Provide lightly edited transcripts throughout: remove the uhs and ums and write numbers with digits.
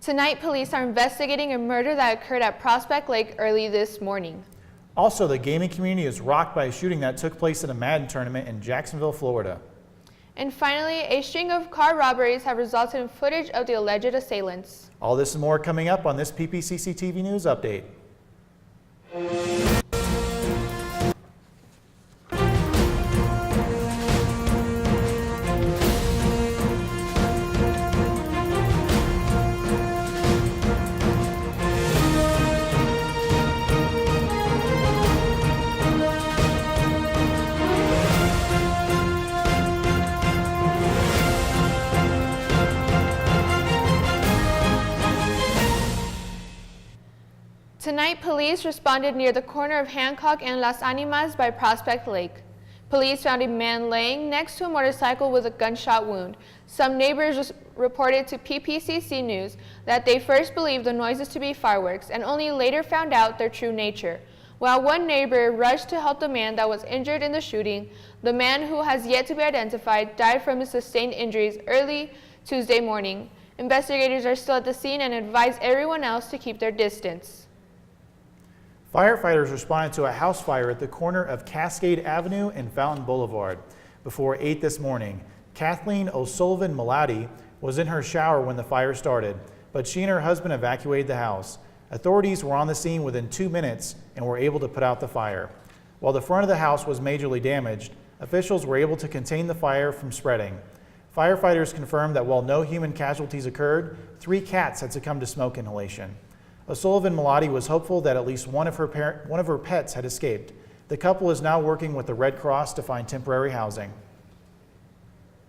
Tonight, police are investigating a murder that occurred at Prospect Lake early this morning. Also, the gaming community is rocked by a shooting that took place at a Madden tournament in Jacksonville, Florida. And finally, a string of car robberies have resulted in footage of the alleged assailants. All this and more coming up on this PPCC TV News Update. Tonight, police responded near the corner of Hancock and Las Animas by Prospect Lake. Police found a man laying next to a motorcycle with a gunshot wound. Some neighbors reported to PPCC News that they first believed the noises to be fireworks and only later found out their true nature. While one neighbor rushed to help the man that was injured in the shooting, the man, who has yet to be identified, died from his sustained injuries early Tuesday morning. Investigators are still at the scene and advise everyone else to keep their distance. Firefighters responded to a house fire at the corner of Cascade Avenue and Fountain Boulevard. Before 8 this morning, Kathleen O'Sullivan Malati was in her shower when the fire started, but she and her husband evacuated the house. Authorities were on the scene within 2 minutes and were able to put out the fire. While the front of the house was majorly damaged, officials were able to contain the fire from spreading. Firefighters confirmed that while no human casualties occurred, 3 cats had succumbed to smoke inhalation. O'Sullivan Malati was hopeful that at least one of her pets had escaped. The couple is now working with the Red Cross to find temporary housing.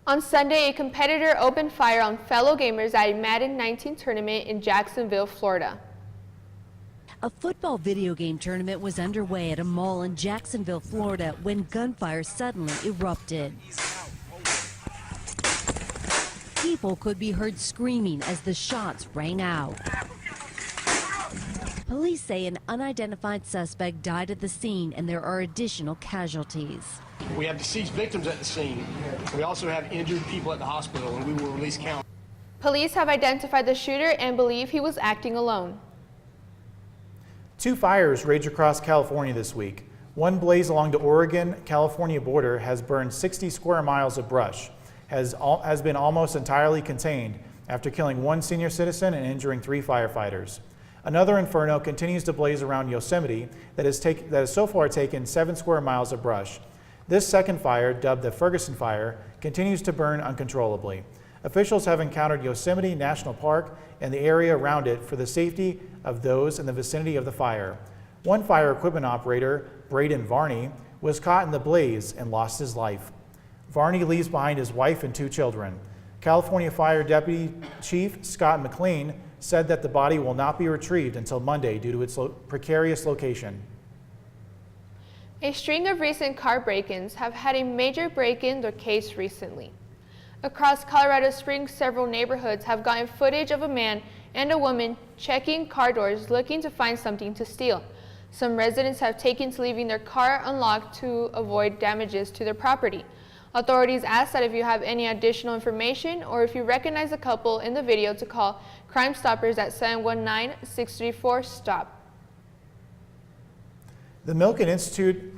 On Sunday, a competitor opened fire on fellow gamers at a Madden 19 tournament in Jacksonville, Florida. A football video game tournament was underway at a mall in Jacksonville, Florida, when gunfire suddenly erupted. People could be heard screaming as the shots rang out. Police say an unidentified suspect died at the scene and there are additional casualties. We have deceased victims at the scene. We also have injured people at the hospital, and we will release count. Police have identified the shooter and believe he was acting alone. 2 fires raged across California this week. One blaze along the Oregon-California border has burned 60 square miles of brush, has been almost entirely contained after killing 1 senior citizen and injuring 3 firefighters. Another inferno continues to blaze around Yosemite that has so far taken 7 square miles of brush. This second fire, dubbed the Ferguson Fire, continues to burn uncontrollably. Officials have encountered Yosemite National Park and the area around it for the safety of those in the vicinity of the fire. One fire equipment operator, Braden Varney, was caught in the blaze and lost his life. Varney leaves behind his wife and 2 children. California Fire Deputy Chief Scott McLean said that the body will not be retrieved until Monday due to its precarious location. A string of recent car break-ins have had a major break-in in their case recently. Across Colorado Springs, several neighborhoods have gotten footage of a man and a woman checking car doors looking to find something to steal. Some residents have taken to leaving their car unlocked to avoid damages to their property. Authorities ask that if you have any additional information or if you recognize the couple in the video to call Crime Stoppers at 719-634-STOP. The Milken Institute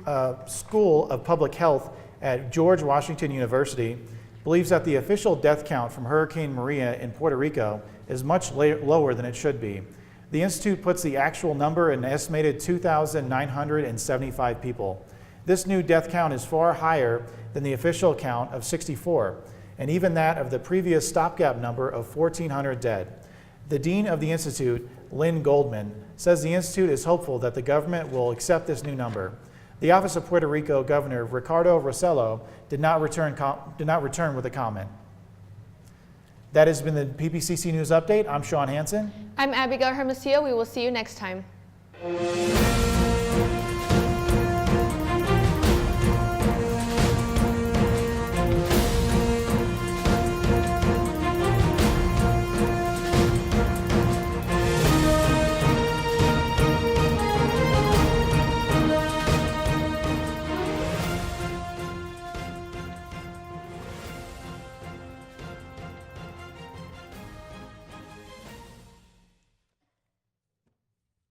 School of Public Health at George Washington University believes that the official death count from Hurricane Maria in Puerto Rico is much lower than it should be. The institute puts the actual number at an estimated 2,975 people. This new death count is far higher than the official count of 64, and even that of the previous stopgap number of 1,400 dead. The dean of the institute, Lynn Goldman, says the institute is hopeful that the government will accept this new number. The Office of Puerto Rico Governor Ricardo Rossello did not return with a comment. That has been the PPCC News Update. I'm Sean Hansen. I'm Abigail Hermosillo. We will see you next time.